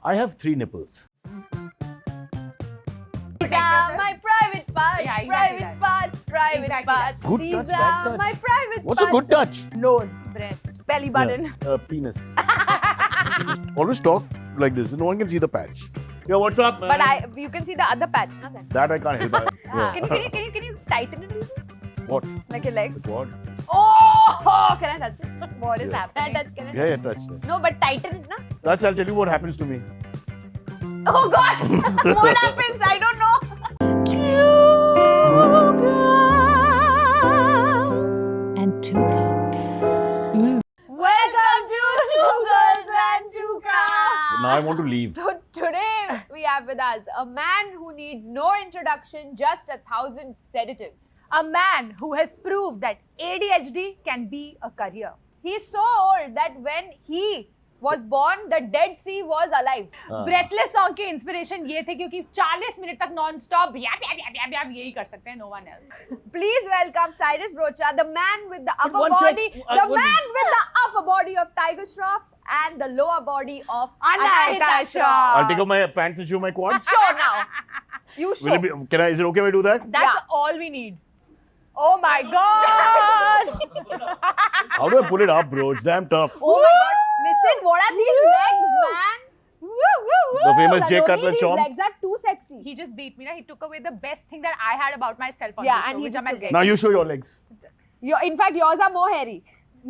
I have 3 nipples. These are my private parts, Yeah, exactly private that. parts, private Exactly parts. Good These touch, bad are touch. my private What's parts. a good touch? Nose, breast, belly button. Penis. Always talk like this. No one can see the patch. Yeah, what's up, man? But you can see the other patch, na then. That I can't help. Yeah. Can you tighten it a little bit? What? Like your legs? What? Oh! Can I touch it? What is Yeah. happening? Can I touch? Can I touch? Yeah, touch that. No, but tighten it, na? That's, I'll tell you what happens to me. Oh God! What happens? I don't know. And 2 cups. Welcome to Two Girls and Two Cups. Now I want to leave. So today we have with us a man who needs no introduction, just 1,000 sedatives. A man who has proved that ADHD can be a career. He's so old that when he was born, the Dead Sea was alive. Breathless song के inspiration ये थे क्योंकि 40 minute तक non stop यही कर सकते हैं, no one else. Please welcome Cyrus Broacha, the man with the upper one body, sec. the man with the upper body of Tiger Shroff and the lower body of Anahita Anahita Shroff. Shroff. I'll take off my pants and show my quads. Show now. You Will show. it be, is it okay if I do that? That's Yeah. all we need. Oh my God! How do I pull it up, bro? It's damn tough. Oh my God. Listen, what are these legs, man? The famous J. Saloni, Cutler these chomp. legs are too sexy. He just beat me. Na? He took away the best thing that I had about myself on Yeah, this show, and he which just I'm took it. Now you show your legs. In fact, yours are more hairy.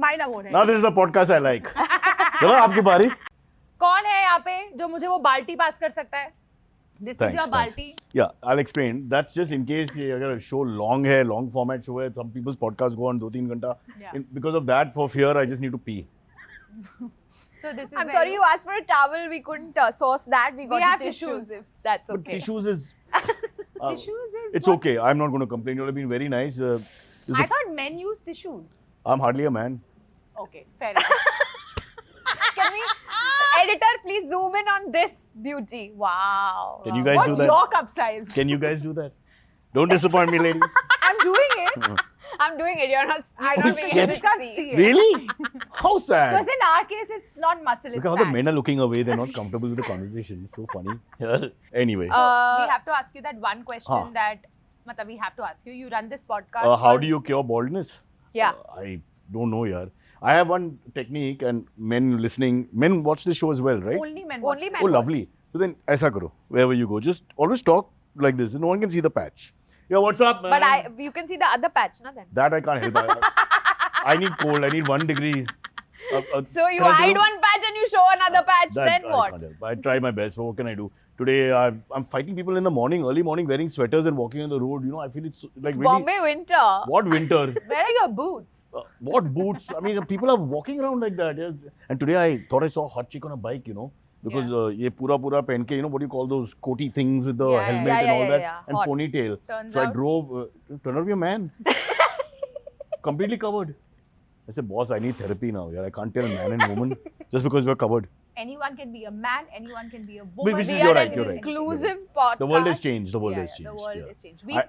Mine are more Now this is the podcast I like. चलो आपकी बारी. कौन है यहाँ पे जो मुझे वो बाल्टी पास कर सकता है? This is your Thanks. balti. Yeah, I'll explain. That's just in case अगर show long है, long format show है, some people's podcasts go on 2-3 घंटा. Yeah. Because of that, for fear, I just need to pee. So this is I'm where sorry you asked for a towel. We couldn't source that. We got have the tissues. tissues. If that's But okay. tissues is... Tissues is It's what? okay. I'm not going to complain. You all have been very nice. I thought men use tissues. I'm hardly a man. Okay, fair enough. Can we, editor, please zoom in on this beauty. Wow. Can you guys What's do that? your cup size? Can you guys do that? Don't disappoint me, ladies. I'm doing it. I'm doing it. You're not being shit. able You to can't see. see it. Really? How sad. Because in our case, it's not muscle, it's Look how the fat. men are looking away. They're not comfortable with the conversation. It's so funny. Yeah. Anyway. We have to ask you that one question that we have to ask you. You run this podcast. How do you cure baldness? Yeah. I don't know, yaar. I have one technique, and men listening, men watch this show as well, right? Only men watch Only it. men. Oh, lovely. So then, aisa karo. Wherever you go, just always talk like this. No one can see the patch. Yeah, what's up, man? But you can see the other patch, na then. That I can't help. I need cold. I need 1 degree. So you hide one patch and you show another patch. That Then I what? can't help. I try my best, but what can I do? Today, I'm fighting people in the morning, early morning, wearing sweaters and walking on the road. You know, I feel it's like It's really... Bombay winter. What winter? Where are your boots? What boots? I mean, people are walking around like that. Yeah. And today I thought I saw a hot chick on a bike, you know, because ye pura pen ke, you know, what do you call those coaty things with the helmet and all that, and Hot. ponytail. Turns So I out- drove, turned out to be a man, completely covered. I said, boss, I need therapy now. Yeah, I can't tell a man and woman just because we're covered. Anyone can be a man, anyone can be a woman. Which is We you're are right, an you're right. inclusive podcast. The world has changed. The world Yeah, has yeah, changed. the world yeah. has changed. I-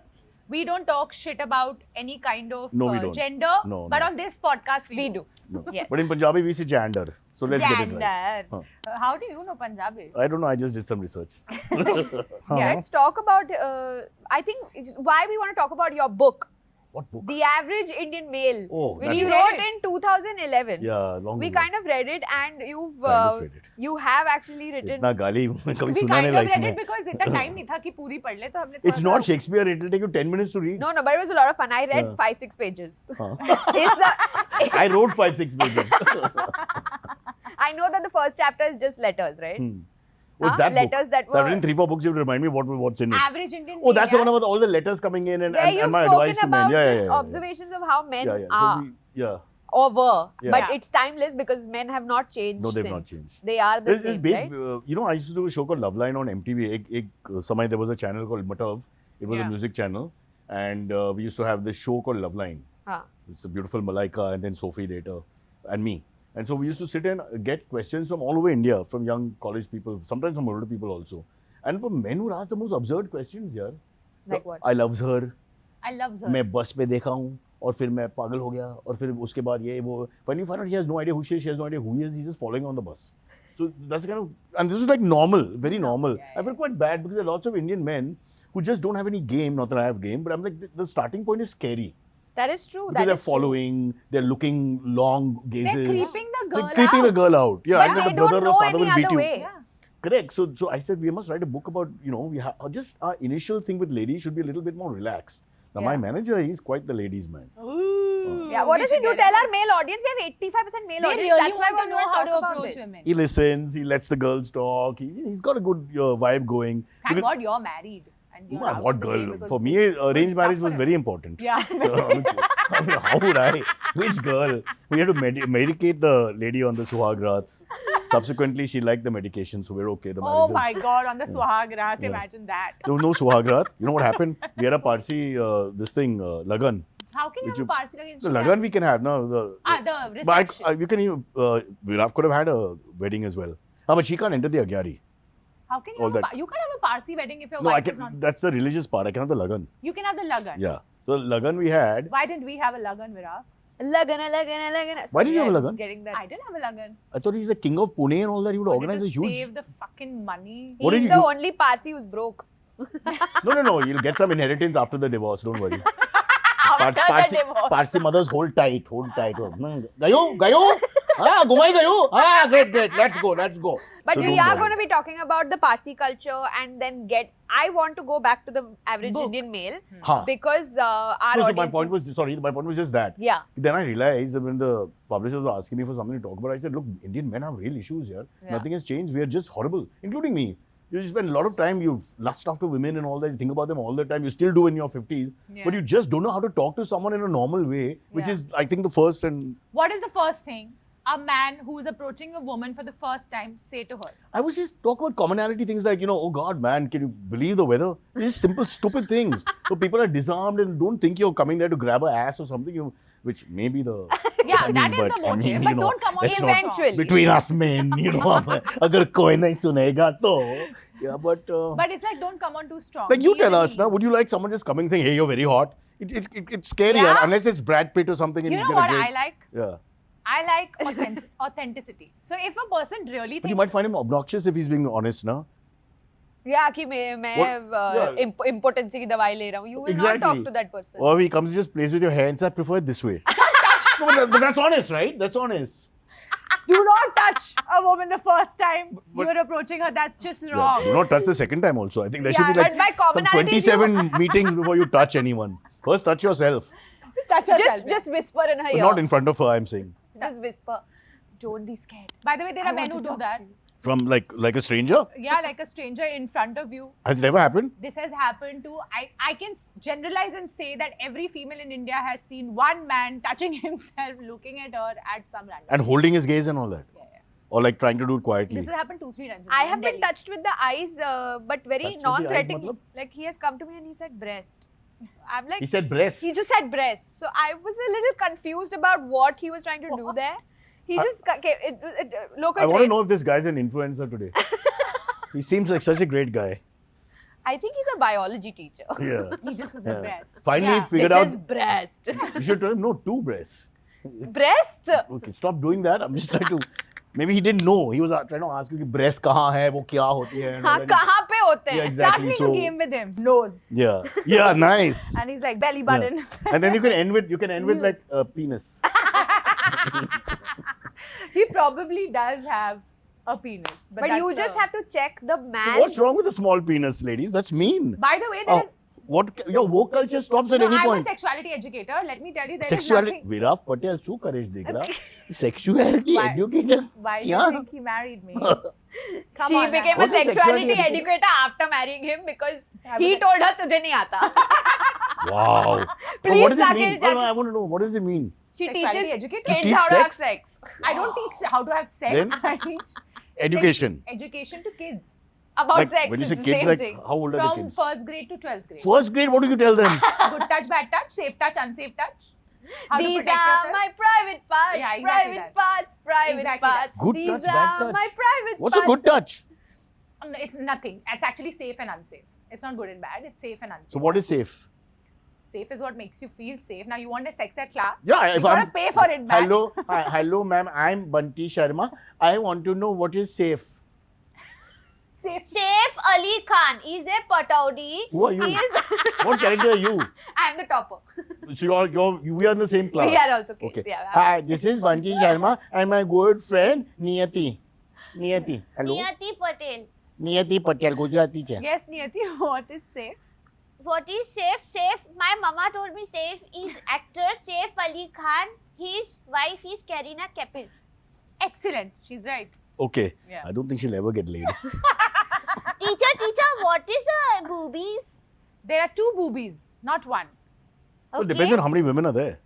We don't talk shit about any kind of No, we don't. gender, No, but no. on this podcast We do. No. Yes. But in Punjabi, we say gender. So let's get it right. Gender. How do you know Punjabi? I don't know. I just did some research. Let's talk about, I think, why we want to talk about your book. What book? The Average Indian Male, Oh, which that's you read wrote it. in 2011. Yeah, long We ago. kind of read it, and you've Kind of read it. you have actually written. इतना गाली मैं कभी We सुना kind नहीं of life read में. it because इतना time नहीं था कि पूरी पढ़ ले तो हमने It's not Shakespeare. It will take you 10 minutes to read. No, but it was a lot of fun. I read Yeah. 5-6 pages. Huh. It's the, I wrote 5-6 pages. I know that the first chapter is just letters, right? What's Huh? that Letters book? that So I've were. written 3-4 books. You remind me what's in it. Average Indian Oh, that's the male, one with all the letters coming in and, Where and, you've and my advice spoken to men. about Yeah, just yeah. observations of how men Yeah. are Yeah. or were, Yeah. but Yeah. it's timeless because men have not changed. No, they've since. not changed. They are the It's same, based, right? you know, I used to do a show called Loveline on MTV. Samay, there was a channel called Matav. It was a Yeah. music channel. And we used to have this show called Loveline. Huh. It's a beautiful Malaika and then Sophie later and me. And so we used to sit and get questions from all over India, from young college people, sometimes from older people also. And for men who ask the most absurd questions here. Like what? I love her. I love her. मैं बस पे देखा हूँ और फिर मैं पागल हो गया और फिर उसके बाद ये वो when you find out he has no idea who she is, she has no idea who he is, he's just following on the bus. So that's kind of, and this is like normal, very normal. Yeah, I feel quite bad because there are lots of Indian men who just don't have any game. Not that I have game, but I'm like, the starting point is scary. That is true. Because they're following, they're looking long gazes. They're creeping the girl They're creeping the girl out. Yeah, But and then they the brother don't or know father any will beat other you. way. Yeah. Correct. So I said we must write a book about, we have just our initial thing with ladies should be a little bit more relaxed. Now my Yeah. manager, he's quite the ladies' man. Ooh. Yeah, what We does he should do? get Tell him. our male audience we have 85% male They audience. really That's why want to we know want how to to talk about approach this. women. He listens. He lets the girls talk. He's got a good vibe going. Thank Even- God you're married. And you're My out God, of the way girl. because For this me, arranged tough marriage for was him. very important. Yeah. I mean, how would I? Which girl? We had to medicate the lady on the Suhag Raat. Subsequently, she liked the medication, so we're okay. The Oh marriage my was- God, on the Suhag Raat, Yeah. imagine that. There was no Suhag Raat. You know what happened? We had a Parsi, Lagan. How can you Which have a you- Parsi against The Lagan we can have, no? the But reception. we can even, Viraf could have had a wedding as well. But she can't enter the Agyari. How can you all have that. you can't have a Parsi wedding if your No, I wife is not. can. That's the religious part. I can have the Lagan. You can have the Lagan. Yeah. So Lagan we had. Why didn't we have a Lagan, Viraf? Lagana. Why did you have a Yeah, it's Lagan? Getting that. I didn't have a Lagan. I thought he's the king of Pune and all that. He would Wanted organize a to huge. save the fucking money. What He's did the you- only Parsi who's broke. No. He'll get some inheritance after the divorce. Don't worry. After the divorce. Parsi mothers hold tight. Gayo? Gumai gayo? Great. Let's go. But So we don't are worry. going to be talking about the Parsi culture and then I want to go back to the average Book. Indian male Huh. because our No, so audience my point was just that. Yeah. Then I realized that when the publishers were asking me for something to talk about, I said, look, Indian men have real issues here. Yeah. Nothing has changed. We are just horrible, including me. You spend a lot of time, you lust after women and all that. You think about them all the time. You still do in your 50s. Yeah. But you just don't know how to talk to someone in a normal way, which Yeah. is, I think, the first and... What is the first thing a man who is approaching a woman for the first time say to her? I was just talk about commonality things like, oh God, man, can you believe the weather? Just simple, stupid things. So people are disarmed and don't think you're coming there to grab a ass or something, which may be the... Yeah, I mean, that is but, the motive. I mean, but you know, don't come on let's too not- strong. Eventually. between us men, agar koi nahi sunega to. Yeah, but But it's like, don't come on too strong. like you Be tell at us ease. now, would you like someone just coming saying, hey, you're very hot? It's scary, Yeah. unless it's Brad Pitt or something. And You know get a what great- I like? Yeah. I like authenticity. So if a person really But you thinks might find him obnoxious if he's being honest, no? Yeah, कि मैं impotency की दवाई ले रहा हूँ. You will not talk to that person. Or he comes and just plays with your hair and says, I prefer it this way. No, but that's honest, right? That's honest. do not touch a woman the first time But- you're approaching her, that's just Yeah, wrong. do not touch the second time also. I think there Yeah, should be like but by some commonalities, 27 meetings before you touch anyone. First, touch yourself. Touch yourself. Just whisper in her But ear. not in front of her, I'm saying. Just whisper. Don't be scared. By the way, there I are men want who to do talk that. to you. From like a stranger? Yeah, like a stranger in front of you. Has it ever happened? This has happened to, I can generalize and say that every female in India has seen one man touching himself, looking at her at some random. And holding his gaze and all that? Yeah. Or like trying to do it quietly? This has happened 2-3 times. I in have been Delhi. touched with the eyes, but very Touched with the eyes, non-threatening. matlab? Like he has come to me and he said breast. I'm like, He said breast. he just said breast. So I was a little confused about what he was trying to do there. He just local I want to trade. know if this guy's an influencer today. He seems like such a great guy. I think he's a biology teacher. Yeah. He just was Yeah. the best. Finally Yeah. figured This out. is breast. You should tell him, no, 2 breasts. breast? Okay, stop doing that. I'm just trying to. Maybe he didn't know. He was trying to ask you, breast kahan hai, wo kya hoti hai. and all हाँ that. कहाँ पे होते Yeah, हैं? exactly. Start playing So, a game with him. Nose. yeah. Yeah, nice. And he's like, belly button. And then you can end with like penis. He probably does have a penis. But you that's just have to check the man. What's wrong with a small penis, ladies? That's mean. By the way, there is. Your woke culture stops at No, any I'm a point. sexuality educator. Let me tell you, there Sexuality. is nothing. Viraf Patel, su courage dekh raha. Sexuality Why? educator. Why do Yeah. you think he married me? Come She on, became a What's a sexuality sexuality educator after marrying him because Yeah, he but- told her तुझे नहीं आता. Wow. But Please what does it जाके- mean? जाके- I want to know. What does it mean? She Sexuality teaches educator? kids You teach how to have sex? sex. I don't teach how to have sex. Then? I teach Education. education to kids About Like, sex. when you it's say the kids, same like, thing. how old are the from kids? first grade to 12th grade. First grade, what do you tell them? Good touch, bad touch, safe touch, unsafe touch. How to These protect are yourself. my private parts. Yeah, exactly private that. parts. Private Exactly that. parts. Good These touch, bad are touch. my private What's a parts. good touch? It's nothing. It's actually safe and unsafe. It's not good and bad. It's safe and unsafe. So what is safe? Safe is what makes you feel safe. Now you want a sex at class? Yeah, You if gotta I'm pay for it, man. hello, ma'am. I'm Bunty Sharma. I want to know what is safe. Saif Ali Khan is a Pataudi. Who are you? He is. What character are you? I am the topper. So we are in the same class. We are also kids. Okay. Yeah. Hi, this is Bunty Sharma and my good friend Niyati. Niyati. Hello. Niyati Patel. Niyati Patel, Gujarati cha. Yes, Niyati, what is safe? What is Saif? Saif, my mama told me Saif is actor Saif Ali Khan. His wife is Kareena Kapoor. Excellent. She's right. Okay. Yeah. I don't think she'll ever get laid. Teacher, what is boobies? There are 2 boobies, not 1. Well, it depends on how many women are there.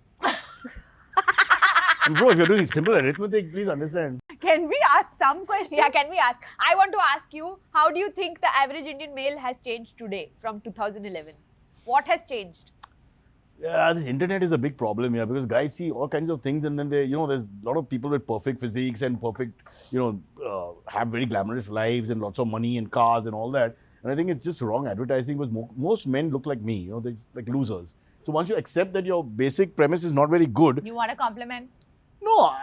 And bro, if you're doing simple arithmetic, please understand. Can we ask some questions? Yeah, can we ask? I want to ask you, how do you think the average Indian male has changed today from 2011? What has changed? Yeah, this internet is a big problem here because guys see all kinds of things and then they, there's a lot of people with perfect physiques and perfect, have very glamorous lives and lots of money and cars and all that. And I think it's just wrong advertising because most men look like me, they're like losers. So once you accept that your basic premise is not very good. You want a compliment? No,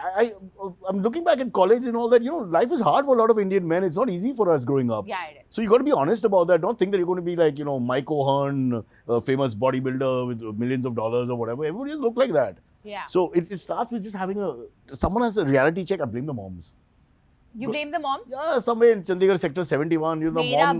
I'm looking back at college and all that, life is hard for a lot of Indian men. It's not easy for us growing up. Yeah, it is. So you got to be honest about that. Don't think that you're going to be like, Mike O'Hearn, a famous bodybuilder with millions of dollars or whatever. Everybody just look like that. Yeah. So it starts with just having someone has a reality check. I blame the moms. You blame the moms? Yeah, somewhere in Chandigarh sector 71,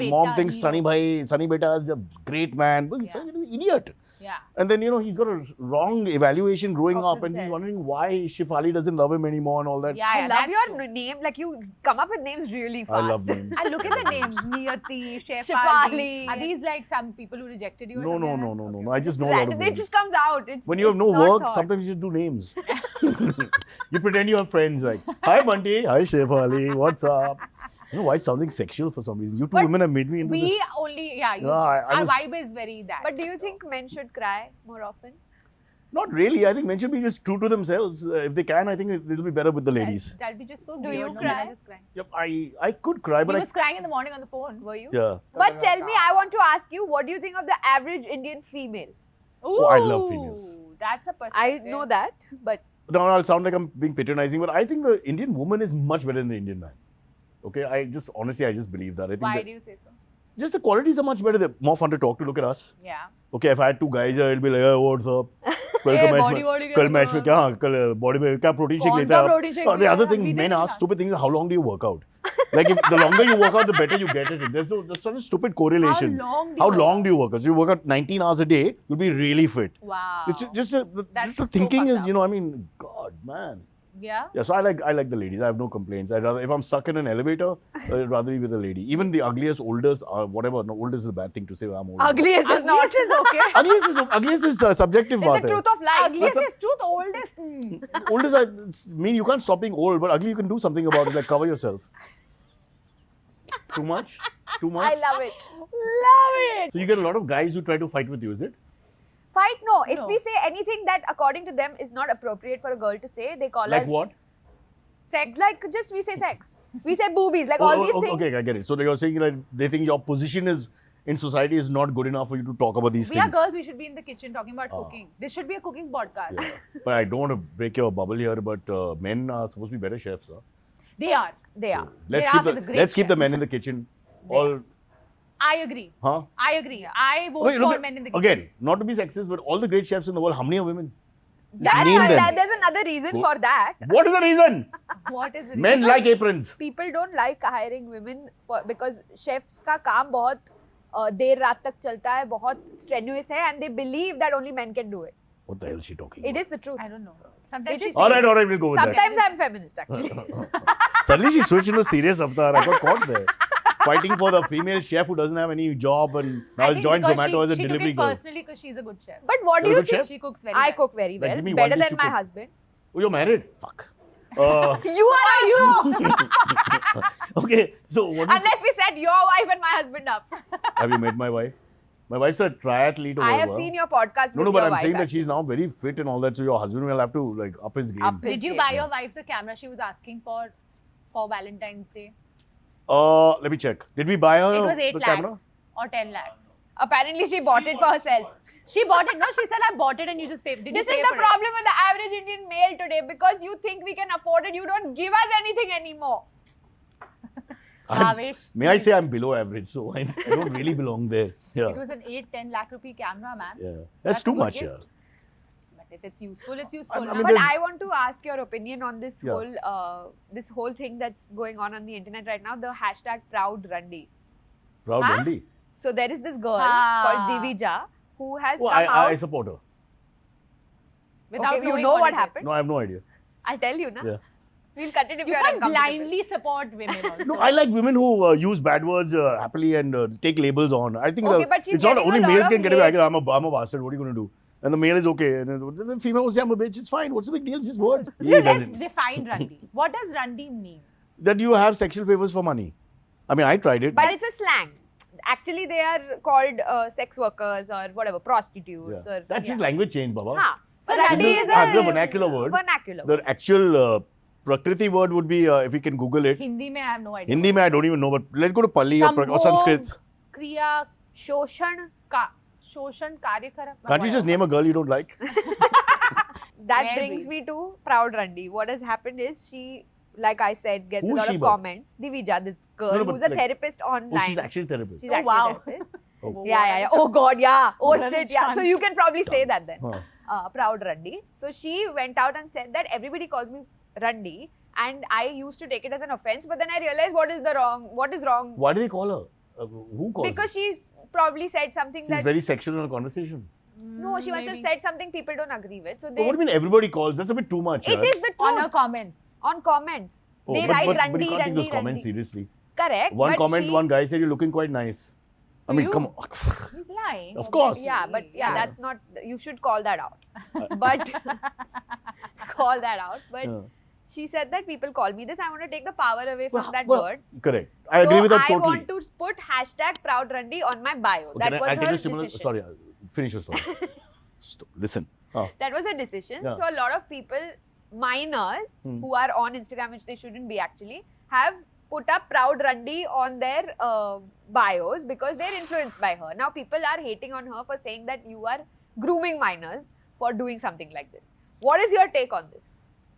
mom thinks Sunny Beta is a great man. But he's an idiot. Yeah. And then, he's got a wrong evaluation growing Of up and himself. he's wondering why Shifali doesn't love him anymore and all that. Yeah, I love that's your true. name. Like you come up with names really fast. I love names. And look at the names. Niyati, Shefali. Shefali. Are these like some people who rejected you? Or No. something like that? I just know a lot of Random. It names. just comes out. When you have it's no not work, thought. sometimes you just do names. You pretend you have friends like, hi Bunty, hi Shefali, what's up? I don't know why it's sounding sexual for some reason. You two But women have made me into We this. only, I our was- vibe is very that. But do you think men should cry more often? Not really. I think men should be just true to themselves. If they can, I think it'll be better with the ladies. That'll be just so Do weird. you no, men cry? are just crying. Yep, I could cry, but He was crying in the morning on the phone. Were you? yeah. But tell me, I want to ask you, what do you think of the average Indian female? Ooh, I love females. That's a perspective. I know that, but Now I'll sound like I'm being patronizing, but I think the Indian woman is much better than the Indian man. Okay, I just believe that. I think Why that do you say so? just the qualities are much better. They're more fun to talk to. Look at us. Yeah. Okay, if I had 2 guys here, it'll be like, hey, what's up? body कल match में क्या body में क्या protein shake कौन लेता सा है protein shake आप? The लिया? other We thing didn't men ask ask. stupid things. How long do you work out? Like if the longer you work out, the better you get at it. There's such a stupid correlation. How long do you work do you work out? So you work out 19 hours a day, you'll be really fit. Wow. It's just That's the so thinking fucked is, up. I mean, God, man. Yeah. Yeah, so I like the ladies. I have no complaints. I'd rather, if I'm stuck in an elevator, I'd rather be with a lady. Even the ugliest, oldest, whatever. No, oldest is a bad thing to say. I'm old. ugliest is not. Ugliest is okay. Ugliest is subjective. It's the truth of life. Ugliest is truth. Oldest. Oldest, you can't stop being old, but ugly you can do something about it, like cover yourself. Too much? Too much? I love it. Love it. So you get a lot of guys who try to fight with you, is it? Fight, no. If No. we say anything that according to them is not appropriate for a girl to say, they call Like us. what? Sex. Like just we say sex. We say boobies. Like all these things. Okay, I get it. So you're saying that they think your position is in society is not good enough for you to talk about these We things. are girls. We should be in the kitchen talking about Ah. cooking. This should be a cooking podcast. Yeah. But I don't want to break your bubble here, but men are supposed to be better chefs. Huh? They are. They are. Giraffe is a great Let's keep the chef. men in the kitchen. They All, I agree. huh? I agree. I vote Okay, look for at- men in the kitchen. Again, not to be sexist, but all the great chefs in the world, how many are women? There's Name them. another reason Who- for that. What is the reason? What is it? Men like aprons. People don't like hiring women because chefs का काम बहुत देर रात तक चलता है, बहुत strenuous है, and they believe that only men can do it. What the hell is she talking It about? is the truth. I don't know. Sometimes It she is- says- All right, we'll go with Sometimes I'm feminist actually. that. Suddenly she switched into serious avatar. I got caught there. Fighting for the female chef who doesn't have any job and now I has think joined because Zomato as a she delivery took it girl. personally because she's a good chef. But what do You're a you good think? chef? She cooks very I well. cook very Like, well, give me one better dish than you my cook. husband. Oh, you're married? Fuck. You are also. Okay, so what do you Unless we set your wife and my husband up. have you met my wife? My wife's a triathlete or I have whatever. seen your podcast No, with but your I'm wife. saying that actually. she's now very fit and all that, so your husband will have to like up his game. Up his Did you game. buy your wife the camera she was asking for Valentine's Day? Let me check. Did we buy her It was 8 the lakhs camera? or 10 lakhs. Apparently, she bought it for herself. She bought it. No, she said I bought it and you just paid. This is the problem with the average Indian male today. Because you think we can afford it, you don't give us anything anymore. May I say I'm below average, so I don't really belong there. Yeah. It was an 8-10 lakh rupee camera, man. Yeah. That's too a good much, gift. yeah. But if it's useful, it's useful. I na? mean, But there's- I want to ask your opinion on this Yeah. whole thing that's going on the internet right now. The hashtag Proud Randi. Proud Huh? Randy. So there is this girl Ah. called Divija who has Oh, come out. I support her. Without Okay, you knowing know what it is. happened? No, I have no idea. I'll tell you, na. Yeah. We'll cut it if You you're can't uncomfortable. blindly support women also. No, I like women who use bad words happily and take labels on. I think Okay, but she's it's not getting only a lot males of can get away. hate. I'm a bastard. What are you going to do? And the male is okay. And the female will say, I'm a bitch. It's fine. What's the big deal? It's just words. He Let's doesn't. define Randi. What does Randi mean? That you have sexual favors for money. I mean, I tried it. But it's a slang. Actually, they are called sex workers or whatever, prostitutes or. That's just language change, Baba. Huh. So This Randi is is the a vernacular word. vernacular. The actual Prakriti word would be, if we can Google it. Hindi mein I have no idea. Hindi mein I don't even know, but let's go to Pali or Sanskrit. Kriya Shoshan. Shoshan Karyakaram. Can't you just name a girl you don't like? That Where brings is? me to Proud Randi. What has happened is she, like I said, gets Who a is lot she, of but? comments. Divija, this girl No, but who's a like- therapist online. Oh, she's actually a therapist. She's Oh, actually wow. a therapist. Oh. Yeah. Oh God, yeah. Oh What are the shit, yeah. So you can probably say that then. Huh. Proud Randi. So she went out and said that everybody calls me Randi, and I used to take it as an offense. But then I realized what is wrong. Why do they call her? Who calls Because her? she's probably said something She's that very sexual in a conversation. no, she must have said something people don't agree with. So But they. what do you mean everybody calls? That's a bit too much. It yaar. is the truth. On her comments. On comments. Oh, They but, write but, Randi, but you can't take Randi, those comments Randi. seriously. Correct. One but comment, she, one guy said you're looking quite nice. I mean, You? come on. He's lying. Of course. Yeah, but Yeah. that's not. You should call that out. But call that out. But Yeah. she said that people call me this. I want to take the power away from that Well, word. Correct. I agree with that I totally. want to put hashtag Proud Randi on my bio. Okay, That was I'll tell her you similar. decision. Sorry, finish your story. Listen. That was a decision. Yeah. So a lot of people, minors who are on Instagram, which they shouldn't be actually, have put up Proud Randi on their bios because they're influenced by her. Now people are hating on her for saying that you are grooming minors for doing something like this. What is your take on this?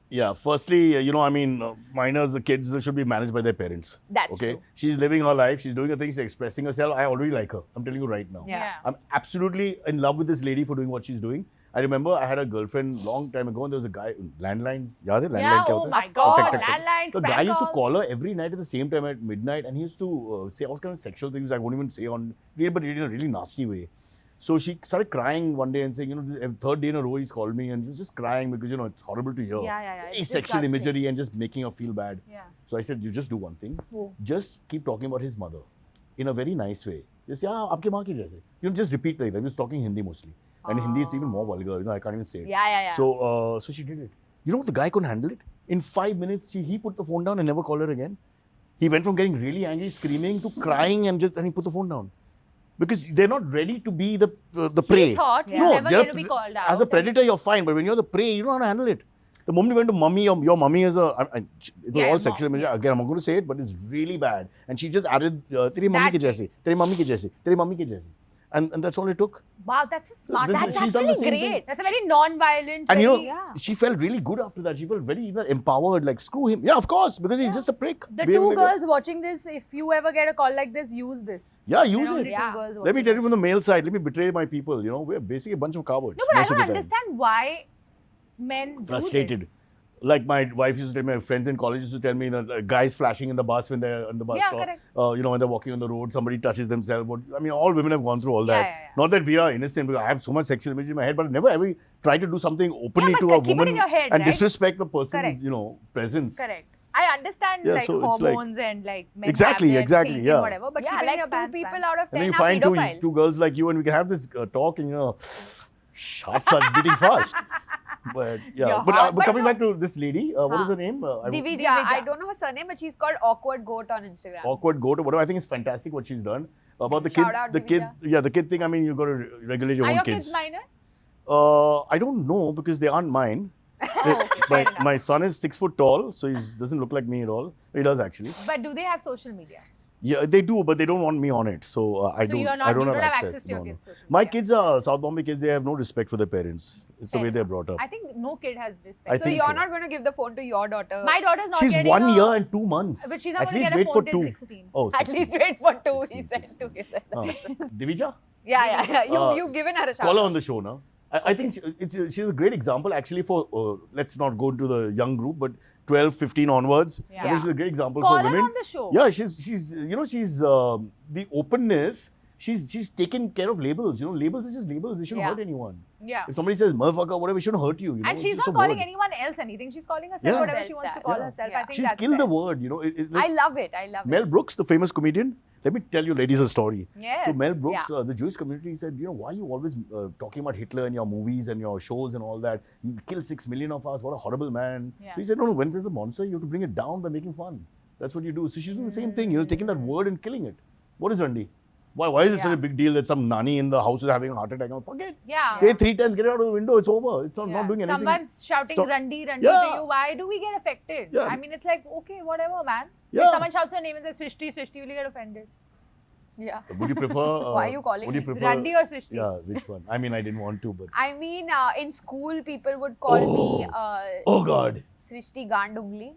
Yeah, firstly, I mean, minors, the kids, they should be managed by their parents. That's okay? true. She's living her life. She's doing her things, she's expressing herself. I already like her. I'm telling you right now. Yeah. I'm absolutely in love with this lady for doing what she's doing. I remember I had a girlfriend long time ago and there was a guy, landlines, yaad hai? Landline Yeah, kya oh hota hai? my Oh, God. tek, tek, tek. Landlines, The guy prank used to calls. call her every night at the same time at midnight and he used to say all kinds of sexual things I won't even say on, but in a really nasty way. So she started crying one day and saying, the third day in a row he's called me and she was just crying because, it's horrible to hear. Yeah. Very It's sexual disgusting. imagery and just making her feel bad. Yeah. So I said, you just do one thing. Oh. Just keep talking about his mother in a very nice way. Just, yeah, aapke maa ki jaise. Just repeat like that. He was talking Hindi mostly. And in Hindi, it's even more vulgar. I can't even say it. Yeah. So she did it. You know what? The guy couldn't handle it. In 5 minutes, he put the phone down and never called her again. He went from getting really angry, screaming, to crying and he put the phone down. Because they're not ready to be the prey. He thought he's No, never they're- going to be called out. As a predator, you're fine. But when you're the prey, you don't know how to handle it. The moment you went to mummy, your mummy is it was Yeah, all mom. sexual imagery. Again, I'm not going to say it, but it's really bad. And she just added, teri mummy ki That jaise, teri mummy ki jaise, teri mummy ki jaise. And that's all it took. Wow, that's a smart. This is- That's she's done the actually same thing. great. That's a very non-violent. And very, yeah. she felt really good after that. She felt very empowered, like, screw him. Yeah, of course, because he's just a prick. The Behaving two like a- girls watching this, if you ever get a call like this, use this. Yeah, use There are it. only two Yeah. girls Let me watching tell you this. from the male side, let me betray my people. We're basically a bunch of cowards. No, but I most of don't the time. understand why men Frustrated. do this. Like my wife used to tell me, my friends in college used to tell me, guys flashing in the bus when they're on the bus Yeah, stop. correct. When they're walking on the road, somebody touches themselves. I mean, all women have gone through all that. Yeah. Not that we are innocent, because I have so much sexual imagery in my head, but I never ever try to do something openly Yeah, to but a keep it woman in your head, and right? disrespect the person's, Correct. presence. Correct. I understand Yeah, like so it's like- hormones and like men Exactly, have their exactly, thing yeah. and whatever, but Yeah, keep it in like your 2 pants, people man. out of 10 And then you are find pedophiles. two girls like you and we can have this talk and, hearts start beating fast. But yeah, Your but heart- coming back to this lady, what is her name? Divija. I don't know her surname, but she's called Awkward Goat on Instagram. Awkward goat or whatever. I think it's fantastic what she's done. About the kid, Shout out, the kid, Divya. the kid thing. I mean, you got to regulate your Are own your kids. kids minors? I don't know because they aren't mine. My son is 6 foot tall, so he doesn't look like me at all. He does actually. But do they have social media? Yeah, they do, but they don't want me on it. So I So don't. you're not, I don't you have don't have access. access to your No, no. kids' social My media. kids are South Bombay kids. They have no respect for their parents. It's the Fair way they're enough. brought up. I think no kid has respect. I So think you're so. not going to give the phone to your daughter. My daughter's not She's getting 1 a, year and 2 months. But she's not At going to least get a wait phone for till 2. 16. Oh, At 16. least wait for 2, he 16, said 16. 2. He said Oh. Divija, Yeah. Uh, You've given her a shout. call her on the show now. I think she's a great example actually for, let's not go into the young group, but 12, 15 onwards. Yeah. I think she's a great example Call for her women. on the show. Yeah, she's the openness. She's taken care of labels. Labels are just labels. They shouldn't Yeah. hurt anyone. Yeah. If somebody says motherfucker, whatever, it shouldn't hurt you. And It's she's just not a calling word. anyone else anything. She's calling herself Yeah. whatever she wants to call Yeah. herself. Yeah. I think She's that's killed the fair. word. I love it. I love Mel it. Brooks, the famous comedian. Let me tell you, ladies, a story. Yes. So Mel Brooks, the Jewish community said, why are you always talking about Hitler in your movies and your shows and all that? You killed 6 million of us. What a horrible man. Yeah. So he said, no, when there's a monster, you have to bring it down by making fun. That's what you do. So she's doing the same thing, taking that word and killing it. What is Randy? Why is it such a big deal that some nanny in the house is having a heart attack? Forget. Yeah. Say 3 times, get it out of the window. It's over. It's not doing anything. Someone's shouting Stop. Randi to Yeah. you. Why do we get affected? Yeah. I mean, it's like, okay, whatever, man. Yeah. If someone shouts her name and says Srishti, will you get offended? Yeah. Would you prefer? Why are you calling Would you me? prefer? Randi or Srishti? Yeah, which one? I mean, I didn't want to, but. I mean, in school, people would call me Oh God. Srishti Gandungli.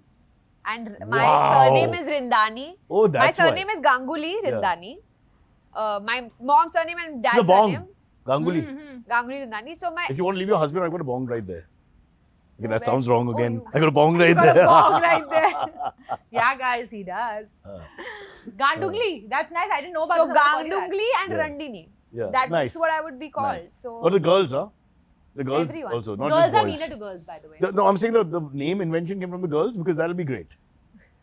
And my Wow. surname is Rindani. Oh, My that's surname why. is Ganguli Yeah. Rindani. My mom's surname and dad's The bong. surname Ganguli. Mm-hmm. Ganguli Rindani. So my If you want to leave your husband, I've got a bong right there. Okay, that Where- sounds wrong Oh, again. you- I got a bong right got a there. bong right there. Yeah, guys, he does. Gandungli. That's nice. I didn't know about so this. I'm gonna call you that. Gandungli and Yeah. Randini. Yeah, That's nice. what I would be called. Nice. So Or the girls, huh? The girls Everyone. also, not Girls just are boys. meaner to girls, by the way. No, I'm saying the name invention came from the girls because that'll be great.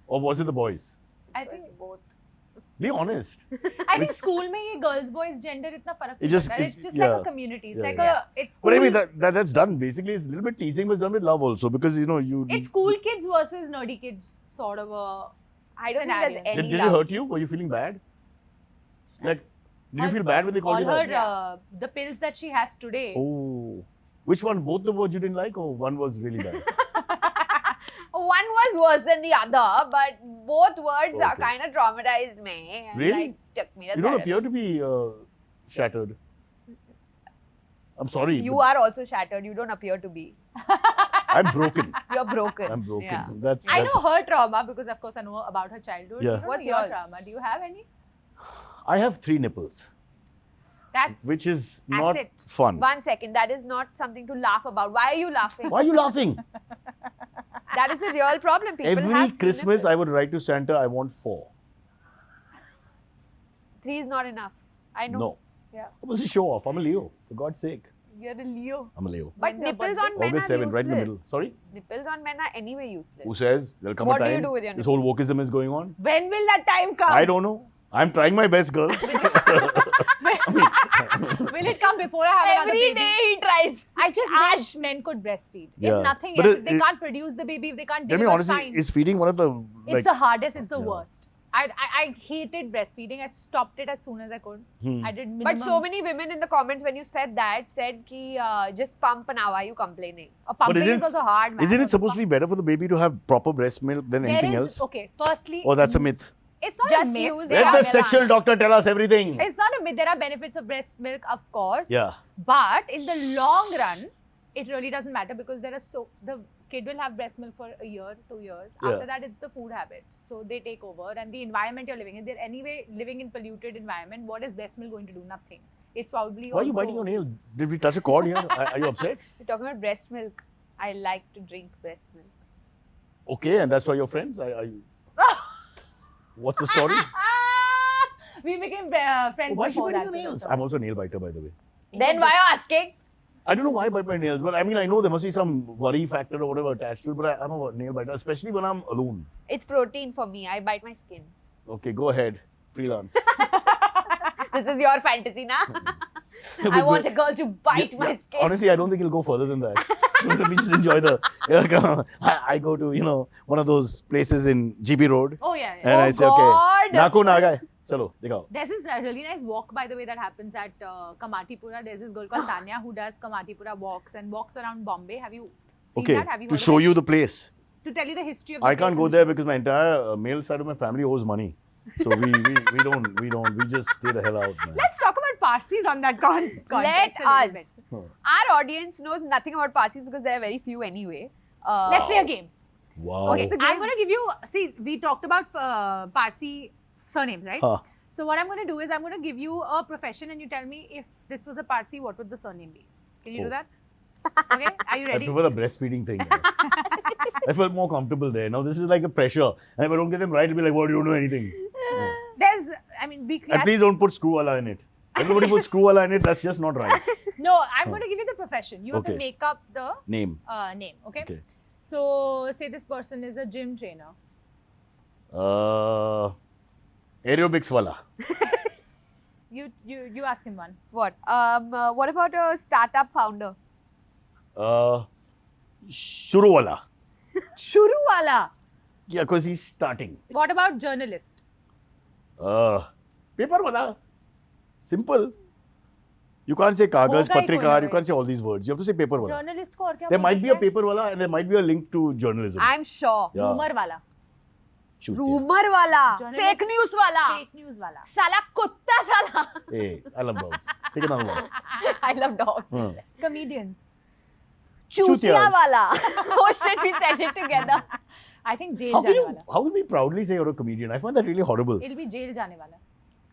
Or was it the boys? I it think was both. Be honest. I think school में ये girls boys gender इतना फर्क नहीं just- पड़ता. It's just yeah. like a community. It's Yeah, like yeah. it's But cool. anyway, that's done. Basically, it's a little bit teasing, but it's done with love also because you. It's cool kids versus nerdy kids sort of a. I don't think scenario. there's any Did it love. hurt you? Were you feeling bad? Like, did you feel bad when they called All you her that? the pills that she has today. Oh. Which one? Both the words you didn't like, or one was really bad? One was worse than the other, but both words are Okay. kind of traumatized me. And Really? Like, took me to You don't therapy. appear to be shattered. I'm sorry. You but are also shattered. You don't appear to be. I'm broken. You're broken. I'm broken. Yeah. That's. I know her trauma because of course I know about her childhood. Yeah. You don't What's know your yours? trauma? Do you have any? I have 3 nipples, That's which is not Acid. fun. 1 second. That is not something to laugh about. Why are you laughing? Why are you laughing? That is a real problem. People Every have Christmas, I would write to Santa, I want 4. 3 is not enough. I know. No. Yeah. It was a show off. I'm a Leo, for God's sake. You're a Leo. I'm a Leo. But When's your nipples birthday? on men August are 7, right in the middle. useless. Sorry? Nipples on men are anyway useless. Who says? There'll come What a do time. you do with your This whole wokeism is going on. When will that time come? I don't know. I'm trying my best, girls. Will it come before I have another Every baby? day he tries. I just wish men could breastfeed. Yeah. If nothing But else, it- if they it- can't produce the baby, if they can't Tell me deliver, honestly, fine. is feeding one of the It's the hardest, it's the Yeah. worst. I hated breastfeeding. I stopped it as soon as I could. I did minimum. But so many women in the comments when you said that said ki just pump now. Why are you complaining? Pumping isn't is also hard, man. Isn't it supposed to be better for the baby to have proper breast milk than anything else? Okay, firstly, Or that's a myth? it's not Just a myth. use There Let are- the sexual doctor tell us everything. It's not a myth. There are benefits of breast milk, of course. Yeah. But in the long run, it really doesn't matter because the kid will have breast milk for a year, 2 years. Yeah. After that, it's the food habits. So they take over and the environment you're living in. They're anyway living in polluted environment. What is breast milk going to do? Nothing. It's probably Why are you also- biting your nails? Did we touch a chord here? Are you upset? You're talking about breast milk. I like to drink breast milk. Okay, and that's why you're friends? What's the story? We became friends Why is she before biting that. your so nails? that's I'm also a nail biter, by the way. Then why are you asking? I don't know why I bite my nails, but I mean, I know there must be some worry factor or whatever attached to it, but I'm a nail biter, especially when I'm alone. It's protein for me. I bite my skin. Okay, go ahead. Freelance. This is your fantasy, na? I want a girl to bite my skin. Honestly, I don't think it'll go further than that. Let me just enjoy the. I go to, one of those places in GB Road. Oh, yeah. And I say, God. okay, Nako Nagai. Chalo, dikhao. There's this really nice walk, by the way, that happens at Kamatipura. There's this girl called Tanya who does Kamatipura walks and walks around Bombay. Have you seen Okay, that? Have you to heard of show it? you the place. To tell you the history of the I can't place go and- there because my entire male side of my family owes money. So we just stay the hell out, man. Let's talk about Parsis on that Let context a little bit. us. Huh. Our audience knows nothing about Parsis because there are very few anyway. Let's play a game. Wow. Okay, so I'm going to give you, see, we talked about Parsi surnames, right? Huh. So what I'm going to do is I'm going to give you a profession and you tell me if this was a Parsi, what would the surname be? Can you do that? Okay, are you I ready? prefer the breastfeeding thing. I felt more comfortable there. Now this is like a pressure. And if I don't get them right, it'll be like, what, you don't know anything. There's, I mean, be And please don't put screw wala in it. Everybody puts screw wala in it, that's just not right. No, I'm going to give you the profession. You have to Okay. make up the Name. name, okay? Okay. So, say this person is a gym trainer. Aerobics wala. You ask him one. What? What about a startup founder? Shuru wala. Shuru wala. Yeah, because he's starting. What about journalist? Paper wala. Simple. You can't say kagas, Hoga hi koi na patrikar, you koi. can't say all these words. You have to say paper wala. Journalist ko aur kya There bol might be a sakte hain? paper wala and there might be a link to journalism. I'm sure. Yeah. Rumor wala. Shoot, Rumor wala. Journalist- Fake news wala. Fake news wala. Sala kutta sala. yeah. Hey, I love dogs. Take another one. I love dogs. Huh. Comedians. Chutiya Chutiyas. wala. Oh shit, we said it together. I think jail How can jane you, wala. how can we proudly say you're a comedian? I find that really horrible. It'll be jail jane wala.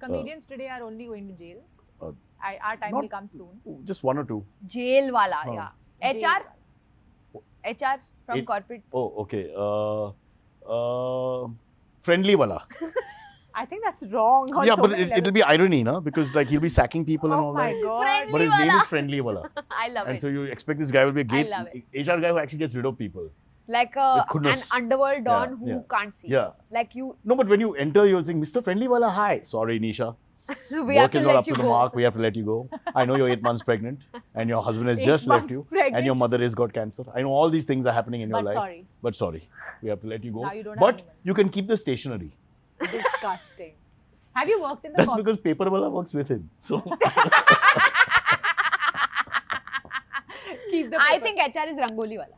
Comedians today are only going to jail. Uh, Our time not- will come soon. Just one or two. Jail wala, Oh. yeah. Jail HR? wala. HR from It- corporate. Oh, okay. Friendly wala. I think that's wrong. On Yeah, so but many it'll levels. be irony, na? Because like he'll be sacking people and Oh all my that. god. Friendly But his name wala. is Friendly wala. I love And it. so you expect this guy will be a I gay love HR guy who actually gets rid of people. Like With an goodness. underworld don Yeah, who yeah. can't see. Yeah. Like you, No, but when you enter, you're saying, Mr. Friendly wala, hi. Sorry, Nisha. we have Work to is not let up you to the go. mark. We have to let you go. I know you're 8 months pregnant and your husband has 8 just left months you. pregnant. And your mother has got cancer. I know all these things are happening in your But life. sorry. But sorry. We have to let you go. Now you don't have But any money. you can keep the stationery. Disgusting. Have you worked in the That's corporate? because paper wala works with him. So Keep the I paper. think HR is Rangoli wala.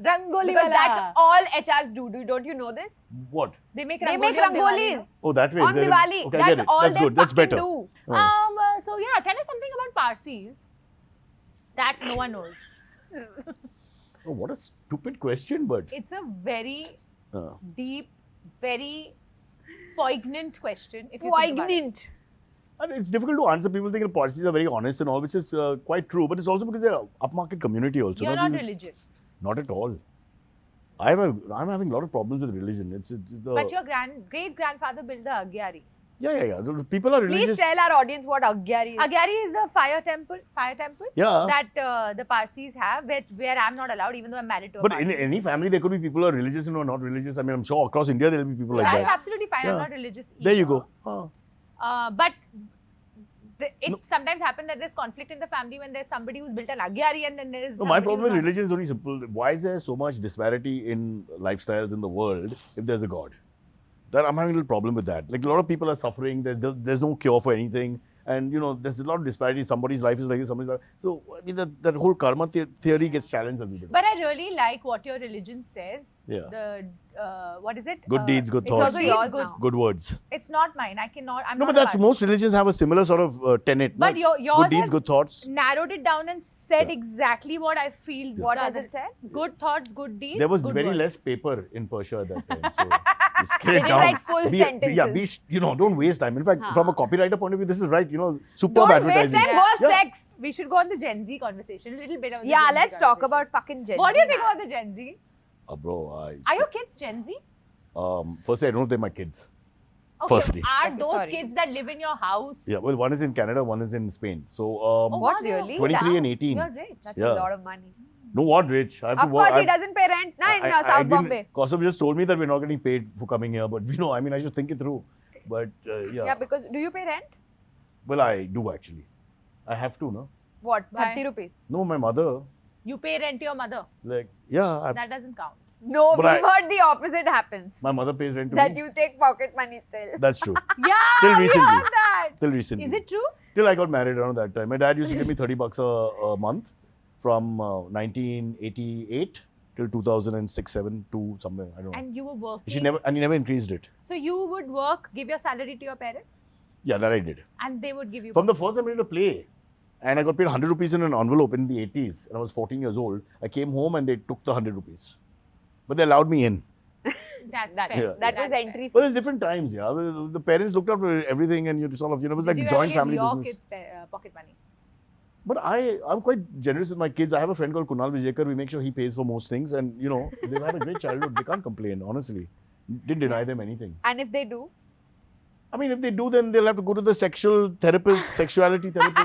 Rangoli Because wala. that's all HRs do. Don't you know this? what? They make They rangoli make on Diwali, rangolis Oh, that way. on Then- Diwali. Okay, I get That's it. all That's they good. That's fucking better. do. Oh. So yeah, tell us something about Parsis that no one knows. Oh, what a stupid question, but It's a very uh, deep, very poignant question. If you think about it. Poignant. and it's difficult to answer. People think the Parsis are very honest and all, which is quite true. But it's also because they're upmarket community also. You're na? not religious, Not at all. I'm having a lot of problems with religion. It's the but your great grandfather built the Agyari. yeah. So people are religious. Please tell our audience what Agyari is. Agyari is the fire temple Yeah. that the Parsis have, where I'm not allowed, even though I'm married to a But Parsi. in any family, there could be people who are religious and who are not religious. I mean, I'm sure across India there will be people like That's that. absolutely fine. I'm Yeah. not religious either. There you go. Ah. But it No. sometimes happens that there's conflict in the family when there's somebody who's built an Agyari and then there's No, my somebody problem with who's not. religion is only simple. Why is there so much disparity in lifestyles in the world if there's a God? That I'm having a little problem with that. Like a lot of people are suffering. There's no cure for anything, and there's a lot of disparity. Somebody's life is like this, somebody's life. So I mean that whole karma theory gets challenged a little bit. But I really like what your religion says. Yeah. The what is it? Good deeds, good It's thoughts, also yours good. now. good words. It's not mine. I cannot. I'm No, not but a that's Parsi. most religions have a similar sort of tenet. But no? yours good deeds, has good thoughts. narrowed it down and said Yeah. exactly what I feel. What does has it said? Good thoughts, good deeds. There was good very words. less paper in Persia at that time. So just scale They it didn't down. write full sentences. Don't waste time. In fact, Huh. from a copywriter point of view, this is right. Superb Don't advertising. waste time, go Yeah. sex. We should go on the Gen Z conversation a little bit. Of the Yeah, Gen Z let's talk conversation. about fucking Gen What do you Z, think man. about the Gen Z? Bro, Are your kids Gen Z? firstly, I don't know if they're my kids. Okay, Firstly. are Okay, those sorry. kids that live in your house? Yeah, well, one is in Canada, one is in Spain. So, Oh, What, wow, really? 23 and Damn. 18. You're rich. That's Yeah. a lot of money. No, what, Rich? I have Of to work. course, he doesn't pay rent in South didn't- Bombay. Kaustubh just told me that we're not getting paid for coming here, but I should think it through. But yeah. Yeah, because do you pay rent? Well, I do actually. I have to, no? What? Why? 30 rupees. No, my mother, You pay rent to your mother. like, yeah, That doesn't count. No, But we've heard the opposite happens. my mother pays rent to That me. you take pocket money still. That's true. Yeah, Till we recently. heard that. Till recently. Is it true? Till I got married around that time. My dad used to give me $30 a month from 1988 till 2006-7 to somewhere, I don't know. And you were working. He never increased it. So you would work, give your salary to your parents, Yeah, that I did. and they would give you. From the first time I did a play, and I got paid 100 rupees in an envelope in the 80s, and I was 14 years old. I came home and they took the 100 rupees. But they allowed me in. That's That, fair. Yeah. that was That's entry. But it's different times, yeah. The parents looked after everything and you sort of, it was like Did you joint ever family give your business. kids pocket money? But I'm quite generous with my kids. I have a friend called Kunal Vijayakar. We make sure he pays for most things. And, they've had a great childhood. They can't complain, honestly. Didn't deny them anything. And if they do? I mean, if they do, then they'll have to go to the sexuality therapist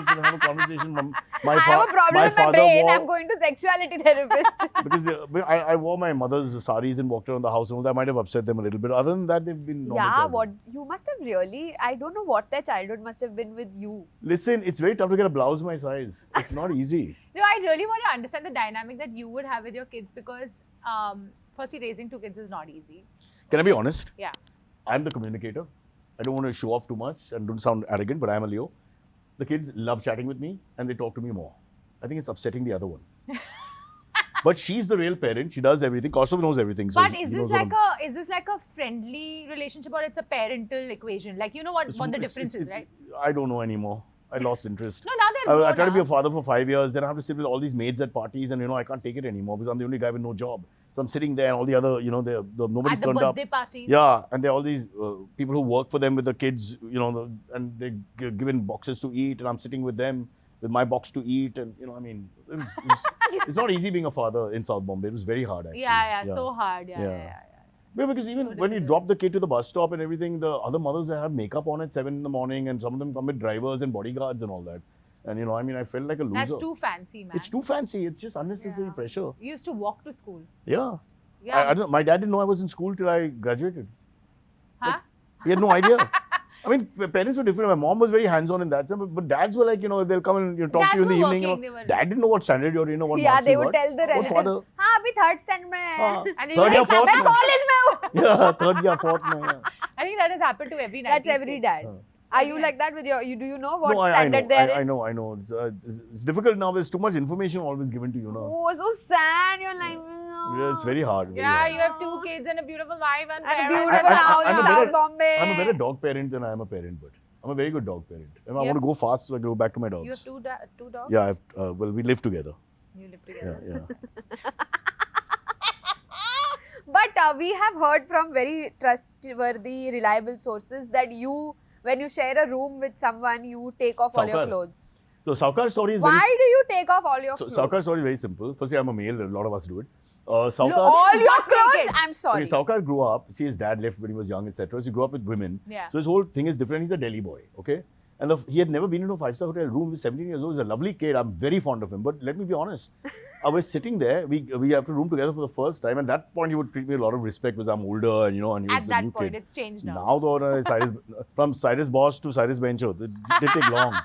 and have a conversation. I have a problem with my brain. I'm going to sexuality therapist. Because I wore my mother's saris and walked around the house and all that might have upset them a little bit. Other than that, they've been normal Yeah, childhood. what you must have really, I don't know what their childhood must have been with you. Listen, it's very tough to get a blouse my size. It's not easy. No, I really want to understand the dynamic that you would have with your kids because, firstly, raising 2 kids is not easy. Can I be honest? Yeah. I'm the communicator. I don't want to show off too much and don't sound arrogant, but I'm a Leo. The kids love chatting with me and they talk to me more. I think it's upsetting the other one. But she's the real parent. She does everything. Kaustav knows everything. So But he is knows this like a friendly relationship or it's a parental equation? Like, you know what the difference is, right? I don't know anymore. I lost interest. No, now they're I grown tried to be a up. father for 5 years. Then I have to sit with all these maids at parties and, I can't take it anymore because I'm the only guy with no job. So I'm sitting there and all the other, nobody's At the turned up. birthday parties. Yeah, and there are all these people who work for them with the kids, and they given boxes to eat, and I'm sitting with them with my box to eat, and it's not easy being a father in South Bombay. It was very hard actually. Yeah, so hard. Yeah. Yeah, because even So when you difficult. drop the kid to the bus stop and everything, the other mothers they have makeup on at 7 in the morning, and some of them come with drivers and bodyguards and all that. And I felt like a loser. That's too fancy, man. It's too fancy. It's just unnecessary Yeah. pressure. You used to walk to school. Yeah. Yeah. I don't. My dad didn't know I was in school till I graduated. Huh? He had no idea. I mean, parents were different. My mom was very hands-on in that sense, but dads were like, they'll come and talk Dads to you in the were evening. working, they were- Dad didn't know what standard you're in or what Yeah, marks they you would got. tell the What relatives, father? हाँ अभी third standard में है. हाँ, And they third were या like, fourth मैं में. college में हूँ. Yeah, third या fourth में. Yeah. I think that has happened to every 90s That's every kid. dad. Are you like that with your? Do you know what No, I standard know. they're I in? know. It's difficult now. There's too much information always given to you now. Oh, so sad. Your life is. Yeah, it's very hard. Very Yeah, hard. you have 2 kids and a beautiful wife and And a parents. beautiful house I'm in a South better- Bombay. I'm a better dog parent than I am a parent, but I'm a very good dog parent. And I Yeah. want to go fast, so I go back to my You have dogs. two dogs? Yeah, well, we live together. You live together. Yeah. But we have heard from very trustworthy, reliable sources that when you share a room with someone, you take off all your Saukar. clothes. So Saukar's story is Why very. do you take off all your So clothes? Saukar's story is very simple. Firstly, I'm a male. A lot of us do it. Saukar. all your Butt clothes? naked. I'm sorry. Okay, Saukar grew up. See, his dad left when he was young, etc. So he grew up with women. Yeah. So his whole thing is different. He's a Delhi boy, okay? And he had never been into a 5-star hotel room. He was 17 years old. He's a lovely kid. I'm very fond of him. But let me be honest. I was sitting there. We have to room together for the first time. And at that point, he would treat me a lot of respect because I'm older and, and he was At a that new point, kid. it's changed now. Now, though, from Cyrus Boss to Cyrus Bencho, it did take long,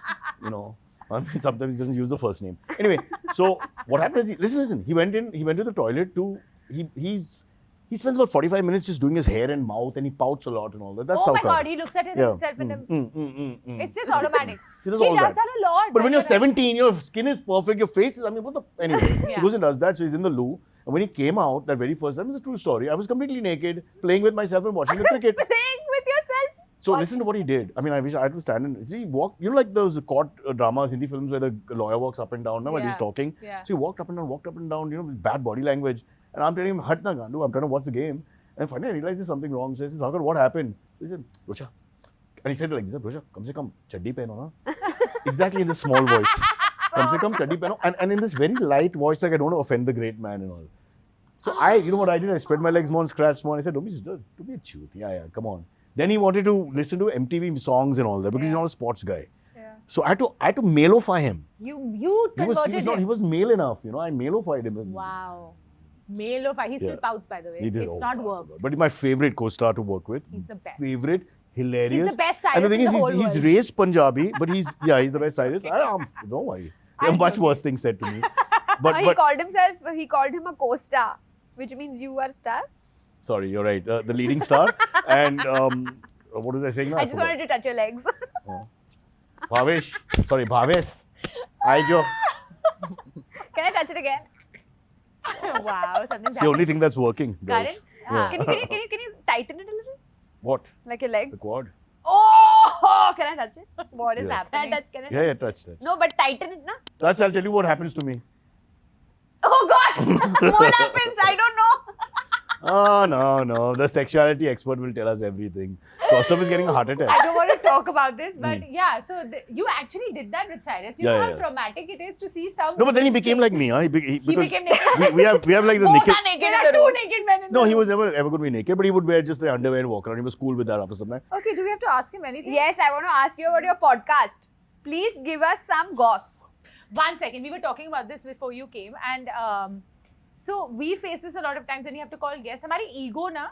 And sometimes he doesn't use the first name. Anyway, so what happened is, listen. He went to the toilet he spends about 45 minutes just doing his hair and mouth and he pouts a lot and all that. That's Oh my Saukar. God, he looks at himself in the... It's just automatic. He does He all does that. that a lot. But when you're Like, 17, your skin is perfect, your face is, what the... Anyway, Yeah. he goes and does that. So he's in the loo. And when he came out, that very first time, it's a true story. I was completely naked, playing with myself and watching the cricket. Playing with yourself? So listen to what he did. I mean, I wish I had to stand and see. He walked. Like those court dramas, Hindi films where the lawyer walks up and down. While he's Yeah. talking. Yeah. So he walked up and down. With bad body language. And I'm telling him, "Hat na gandu." I'm trying to watch the game. And finally, I realized there's something wrong. So I said, "Sagar, what happened?" So he said, "Broacha." And he said like this, "Broacha, come se come chaddi pehno na." Exactly in this small voice. Come se come chaddi pehno. And in this very light voice, like I don't want to offend the great man and all. So you know what I did? I spread my legs more and scratched more. And I said, don't be a truth. Yeah, come on. Then he wanted to listen to MTV songs and all that because he's not a sports guy. Yeah. So I had to maleify him. You converted him. He was male enough, I malefied him. Wow. Male of he still Yeah. pouts, by the way. He did. It's Oh, not my work. God. But he's my favorite co-star to work with. He's the best. Favorite, hilarious. He's the best Cyrus And the thing in is, the whole he's world. raised Punjabi, but he's the best Cyrus. Don't worry. There are I'm much joking. worse things said to me. He called him a co-star, which means you are star. Sorry, you're right. The leading star. And what was I saying now? I just wanted to touch your legs. Bhavesh. Sorry, Bhavesh. Can Can I touch it again? Wow, something's It's the only thing that's working. Guys. Current? Yeah. Can you tighten it a little? What? Like your legs? The quad? Oh, can I touch it? What is Yeah. happening? Can I touch? Yeah, touch. No, but tighten it, na? Touch, I'll tell you what happens to me. Oh God! What happens? I don't know. Oh, no. The sexuality expert will tell us everything. Kaustubh is getting a heart attack. I don't want to talk about this, but yeah, so you actually did that with Cyrus. You know how traumatic it is to see some. No, but then he became like me. Huh? He became naked. we have like the Both naked. are naked There in are the two room. naked men in No, the he room. was never ever going to be naked, but he would wear just the underwear and walk around. He was cool with that after some time. Okay, do we have to ask him anything? Yes, I want to ask you about your podcast. Please give us some goss. 1 second, we were talking about this before you came, and so we face this a lot of times when you have to call guests. Our ego na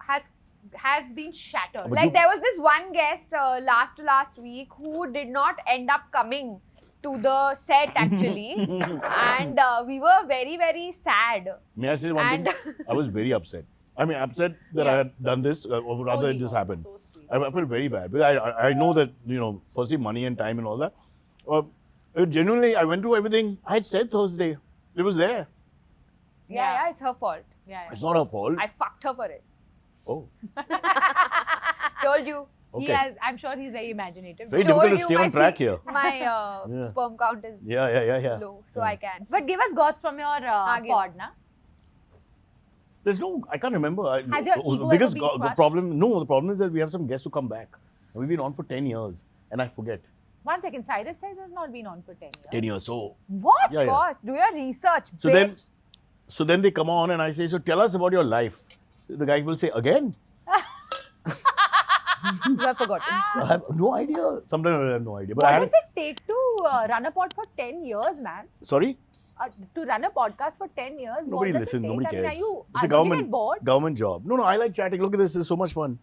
has been shattered. But Like there was this one guest last week who did not end up coming to the set actually, and we were very, very sad. May I say one thing? I was very upset. I mean, upset that I had done this, or rather it just happened. So sweet. I felt very bad because I know that, firstly money and time and all that. Genuinely, I went through everything. I had said Thursday. It was there. Yeah, it's her fault. Yeah. It's not her fault. I fucked her for it. Oh, Told you. okay. He has, I'm sure he's very imaginative. It's very Told difficult to you stay my on track here. My Yeah. sperm count is Yeah. low, so Yeah. I can. But give us goss from your give. pod, na? There's no, I can't remember. Has your ego the biggest ever been the crushed? problem is that we have some guests who come back. And we've been on for 10 years and I forget. 1 second, Cyrus says has not been on for 10 years. 10 years, so. What? Yeah, Of course, do your research, So bitch. then they come on and I say, so tell us about your life. The guy will say, again? You have forgotten. I have no idea. Sometimes I have no idea. But What I had, does it take to run a pod for 10 years, man? sorry? To run a podcast for 10 years? Nobody what does listens, it take? nobody I mean, cares. are you, It's a don't you government- get bored? Government job. No, I like chatting. Look at this. It's so much fun.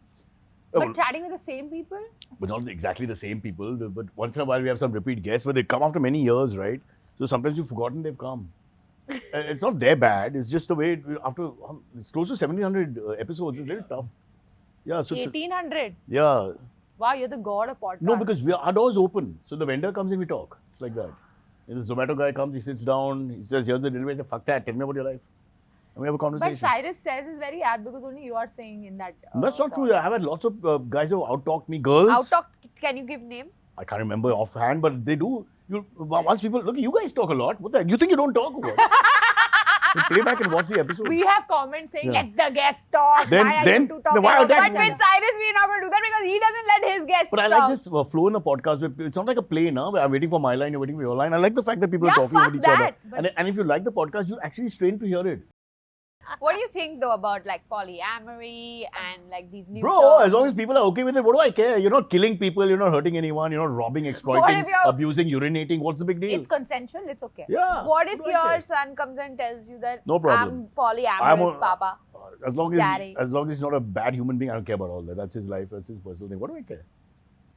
But chatting with the same people? But not exactly the same people. But once in a while we have some repeat guests, but they come after many years, right? So sometimes you've forgotten they've come. And it's not their bad. It's just the way it's close to 1,700 episodes. It's very tough. Yeah. So it's, 1800. yeah. Wow, you're the god of podcast. No, because our door's open. So the vendor comes in, we talk. It's like that. And the Zomato guy comes, he sits down, he says, here's the delivery. I say, fuck that, tell me about your life. And we have a conversation. But Cyrus says is very apt because only you are saying in that. That's not true. pod. I've had lots of guys who have out-talked me. Girls, Out-talk, can you give names? I can't remember offhand, but they do. Once people, look, you guys talk a lot. What the heck? You think you don't talk or what? You play back and watch the episode. We have comments saying, Yeah. let the guest talk. Then- why are then- you two talking why are about that- But each with other? Cyrus, we're not going to do that because he doesn't let his guests But I talk. like this flow in the podcast. Where it's not like a play now. Where I'm waiting for my line, you're waiting for your line. I like the fact that people are Yeah, talking fuck with each that. other. And if you like the podcast, you actually strain to hear it. What do you think though about like polyamory and like these new Bro, terms? as long as people are okay with it, what do I care? You're not killing people, you're not hurting anyone, you're not robbing, exploiting, if you're- abusing, urinating. What's the big deal? It's consensual, it's okay. Yeah. What if what do I your care? son comes and tells you that No problem. I'm polyamorous, I'm a- Papa? As long Daddy. as he's not a bad human being, I don't care about all that. That's his life, that's his personal thing. What do I care?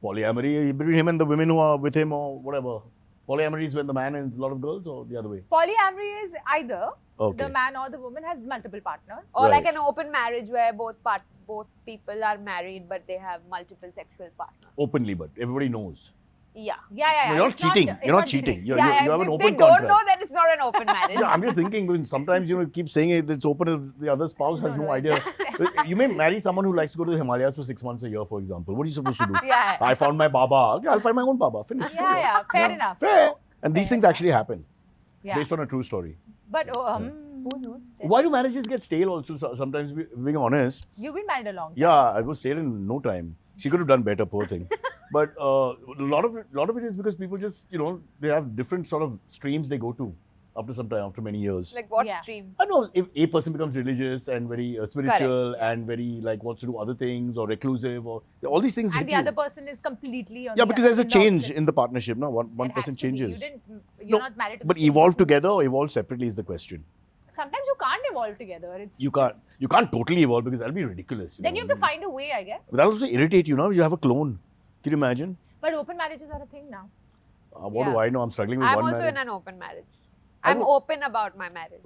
Polyamory between him and the women who are with him or whatever. Polyamory is when the man and a lot of girls or the other way? Polyamory is either Okay. the man or the woman has multiple partners. Or like Right. an open marriage where both people are married but they have multiple sexual partners. Openly, but everybody knows. Yeah. Yeah. You're not It's cheating. it's You're not cheating. You yeah, have an if open they don't contract. know, then it's not an open marriage. Yeah, I'm just thinking, because sometimes you keep saying it's open if the other spouse has no idea. You may marry someone who likes to go to the Himalayas for 6 months a year, for example. What are you supposed to do? Yeah. I found my Baba. Okay, I'll find my own Baba. Finish. Yeah, fair enough. Fair. And these Fair things actually happen. It's Yeah. based on a true story. But Who's? Why do marriages get stale also sometimes, being honest? you've been married a long time. Yeah, I was stale in no time. She could have done better, poor thing. But a lot of it is because people just, they have different sort of streams they go to after some time, after many years. Like what Yeah. streams? I know if a person becomes religious and very spiritual and very wants to do other things or reclusive or all these things. And hit the you. other person is completely on Yeah, the because there's a in the change opposite. in the partnership. No, one There has person to be. changes. You're not married to the But same evolve person. together or evolve separately is the question. Sometimes you can't evolve together. It's You can't. just- You can't totally evolve because that'll be ridiculous. Then you have to find a way, I guess. But that'll also irritate you. You have a clone. Can you imagine? But open marriages are a thing now. What do Yeah. I know? I'm struggling with I'm one also marriage. in an open marriage. I I'm don't- open about my marriage.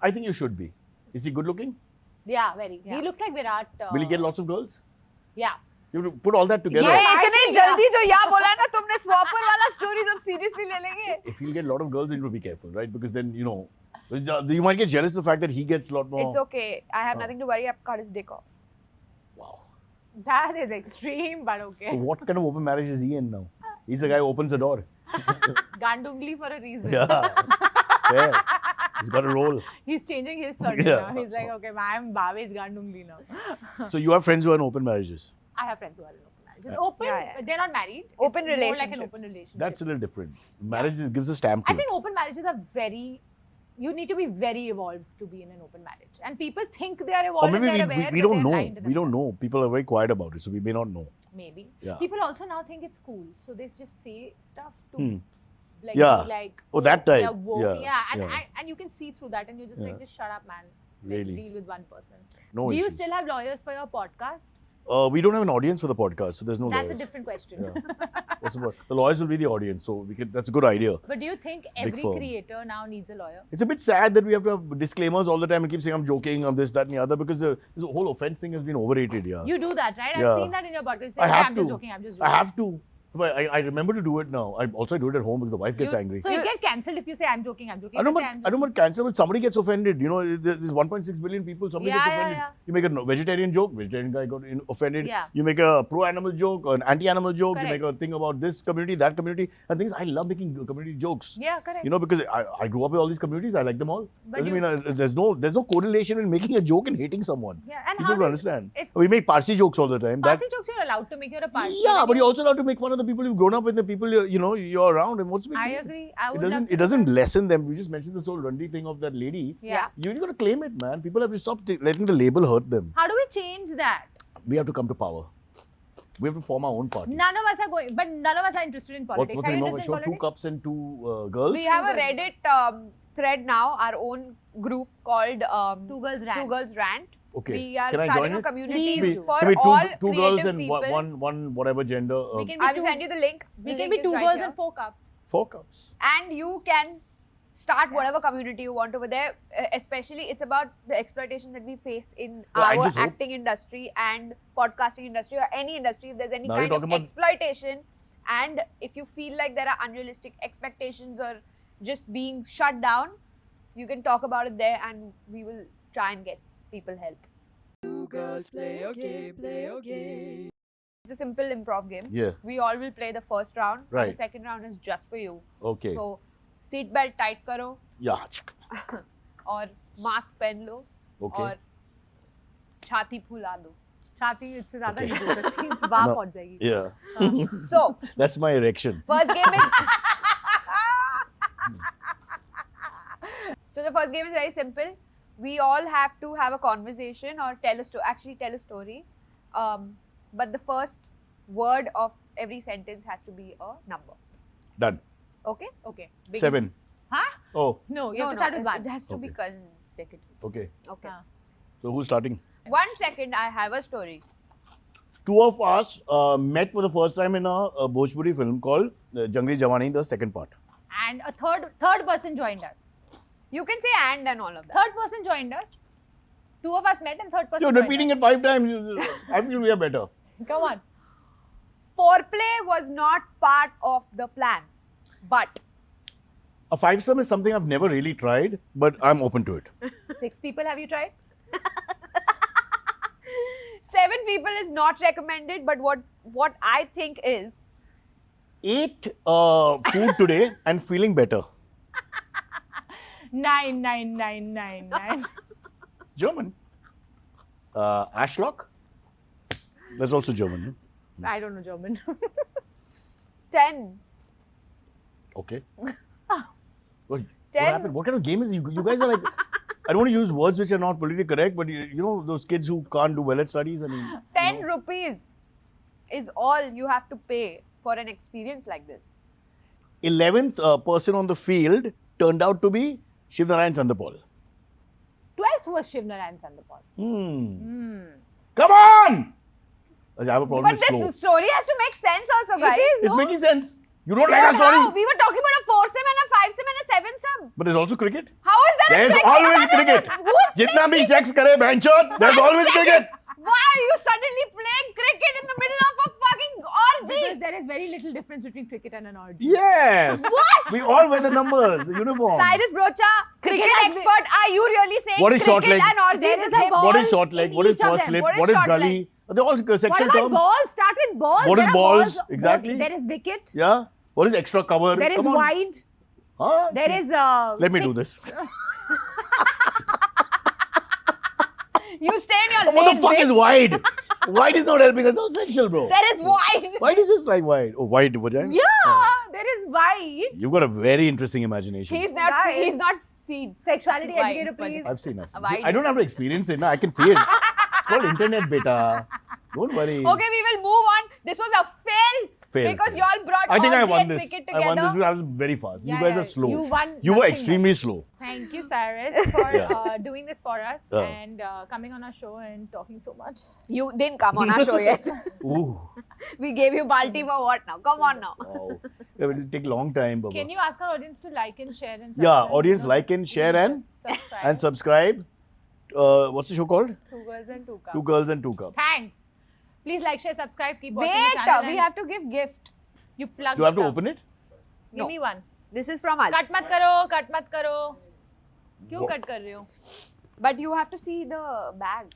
I think you should be. Is he good looking? Yeah, very. Yeah. He looks like Virat. Will he get lots of girls? Yeah. You have to put all that together. ये I इतने see, जल्दी जो यहाँ बोला ना तुमने swapper वाला story सब seriously ले लेंगे. If you get a lot of girls, then you have to be careful, right? Because then, You might get jealous of the fact that he gets a lot more. It's okay. I have nothing to worry. I've cut his dick off. Wow. That is extreme, but okay. So what kind of open marriage is he in now? He's the guy who opens the door. Gandungli for a reason. Yeah. Yeah. He's got a role. He's changing his surname Yeah. now. He's like, okay, I'm Bhavesh Gandungli now. So you have friends who are in open marriages. I have friends who are in open marriages. Open, Yeah. they're not married. Open It's more like an relationships. open relationship. That's a little different. Marriage gives a stamp to I it. think open marriages are very. You need to be very evolved to be in an open marriage, and people think they are evolved. Or maybe and they're aware, we but don't they're know. blind to We don't themselves. know. People are very quiet about it, so we may not know. Maybe. Yeah. People also now think it's cool, so they just say stuff to like Yeah. be like Oh, that type. they're woke. Yeah. And Yeah. and you can see through that, and you're just like, Yeah. just shut up, man. Like, Really. deal with one person. No Do you issues. still have lawyers for your podcast? We don't have an audience for the podcast, so there's no That's lawyers. a different question. Yeah. What's about? The lawyers will be the audience, so we can. That's a good idea. But do you think every firm. creator now needs a lawyer? It's a bit sad that we have to have disclaimers all the time and keep saying I'm joking, I'm this, that, and the other, because this whole offense thing has been overrated. Yeah. You do that, right? Yeah. I've seen that in your podcast. You say, I "Okay, have I'm just to. joking. I'm just I joking." have to. I remember to do it now. I also do it at home because the wife gets angry. So you get cancelled if you say I'm joking. I'm joking. I don't If you say, want. I don't want cancer, but somebody gets offended. You know, there's 1.6 billion people. Somebody gets Yeah, offended. yeah. You make a vegetarian joke, vegetarian guy got offended. Yeah. You make a pro-animal joke or an anti-animal joke. Correct. You make a thing about this community, that community, and things. I love making community jokes. Yeah, correct. You know, because I grew up with all these communities. I like them all. But Doesn't you- mean there's no correlation in making a joke and hating someone. Yeah, and People how don't does- understand. it's- We make Parsi jokes all the time. Parsi jokes you're allowed to make. You're a Parsi. Yeah, When but you're also allowed to make fun of the people you've grown up with, the people you're around, and what's the big I deal? agree. I would It love doesn't. to It do doesn't that. lessen them. We just mentioned this whole Randi thing of that lady. Yeah. You got to claim it, man. People have to stop letting the label hurt them. How do we change that? We have to come to power. We have to form our own party. None of us are going, but none of us are interested in politics. What's the Are you name of the interested in show? Two politics? cups and two girls. We have a girls. Reddit thread now, our own group called Two Girls Rant. Two Girls Rant. Okay. We are Can I starting join a it? community Please do. for Can we all two girls creative and people. one whatever gender. We can be I will two, send you the link. we The can link be is two right girls here. and 4 cups. 4 cups. And you can start whatever community you want over there. Especially, it's about the exploitation that we face in Well, I our just hope- acting industry and podcasting industry or any industry. If there's any Now you're kind of talking about- exploitation, and if you feel like there are unrealistic expectations or just being shut down, you can talk about it there, and we will try and get people help. Two girls play okay, play okay. It's a simple improv game. Yeah. We all will play the first round. And Right. the second round is just for you. Okay. So, seat belt tight karo Yeah. और mask पहन लो Okay. और छाती फुला दो. छाती इससे ज़्यादा Okay. नहीं बोल सकती. वहाँ No. पहुँच जाएगी. Yeah. So, That's my erection. first game is so the first game is very simple. We all have to have a conversation or tell a story. But the first word of every sentence has to be a number. Done. Okay? Okay. Begin. 7. Huh? Oh. No, you have to start with 1. It has to be Okay. consecutive. Okay. Okay. Huh. So who's starting? 1 second, I have a story. Two of us met for the first time in a Bhojpuri film called Jangli Jawani, the second part. And a third person joined us. You can say and all of that. Third person joined us. 2 of us met and third person You're joined repeating us. it 5 times. I feel we are better. Come on. Foreplay was not part of the plan. But A 5-some is something I've never really tried, but I'm open to it. 6 people have you tried? 7 people is not recommended. But what I think is, Ate food today and feeling better. 99999. German. Ashlock? That's also German. No? I don't know German. 10. Okay. What 10. happened? What kind of game is you guys are like? I don't want to use words which are not politically correct, but you know those kids who can't do well at studies. I mean, 10 rupees is all you have to pay for an experience like this. 11th person on the field turned out to be Shiv Narayan Chandapal. 12th was Shiv Narayan Sandapal. Come on! I have a problem But with this slow. story has to make sense also, guys. It's making sense. You don't like But our story. how? We were talking about a 4-sim and a 5-sim and a 7-sim. But there's also cricket. How is that There's a cricket? always cricket. Jitna bhi sex kare bhanchod, there's always cricket. Why are you suddenly playing cricket in the middle of a fucking orgy? Because there is very little difference between cricket and an orgy. Yes. What? We all wear the numbers, the uniform. Cyrus Broacha, cricket has expert, are you really saying What is short cricket leg? and orgy There is is the a same? ball. What is short leg? in What is each of first them. slip? What is What is short gully? leg? They're all What sexual about terms. balls? Start with balls. What is There are balls? Exactly. There is wicket. Yeah. What is extra cover? There is Come on. wide. Huh? There is. Let me do this. You stay in your What lane, the fuck bitch. is wide? Wide is not helping us. It's all sexual, bro. There is wide. Wide is just like wide. Oh, wide vagina? Yeah, there is wide. You've got a very interesting imagination. He's not. Guys. He's not seen. Sexuality Wide, educator, but- please. I've seen it. Wide. I don't have to experience it. No, I can see it. It's called internet, beta. Don't worry. Okay, we will move on. This was a fail. Fail, Because fail. y'all brought I think I orgy won and this. cricket I won this together. because I was very fast. Yeah, you guys yeah. are slow. You won You were nothing extremely slow. Thank you, Cyrus, for Yeah. doing this for us Yeah. and coming on our show and talking so much. You didn't come on our show yet. Ooh. We gave you Balti for what now? Come on now. Wow. Yeah, but it'll take a long time, Baba. Can you ask our audience to like and share and subscribe? Yeah, audience, like and share and subscribe. subscribe. What's the show called? Two girls and two cups. Two Girls and Two Cups. Thanks. Please like, share, subscribe. Keep watching the Wait, channel. we and have to give gift. You plug. Do I have to this up. open it? Give No. me one. This is from us. Cut mat karo, cut mat karo. क्यों What? cut कर रहे हो? But you have to see the bag.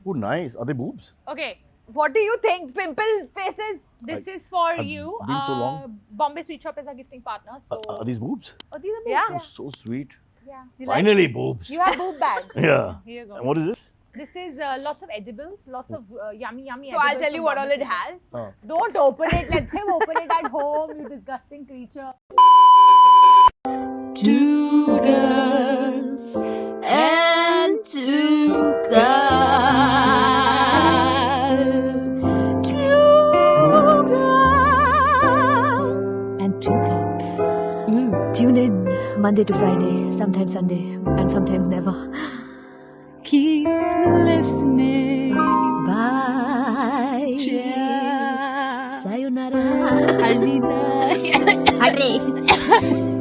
Oh, nice. Are they boobs? Okay. What do you think? Pimple faces? This is for I've you. been so long. Bombay Sweet Shop is our gifting partner. So. Are these boobs? Oh, these are Yeah. boobs, Oh, so sweet. yeah. Finally, boobs. You have boob bags. Yeah. Here you go. And what is this? This is lots of edibles, lots of yummy So edibles. I'll tell you from what all Bombay it Sweet Shop. has. Don't open it. Let him open it at home, you disgusting creature. Two girls and two cups. Two girls and two cups. Tune in Monday to Friday, sometimes Sunday, and sometimes never. Keep listening. Bye. Ciao. Sayonara. Alvida. Hare.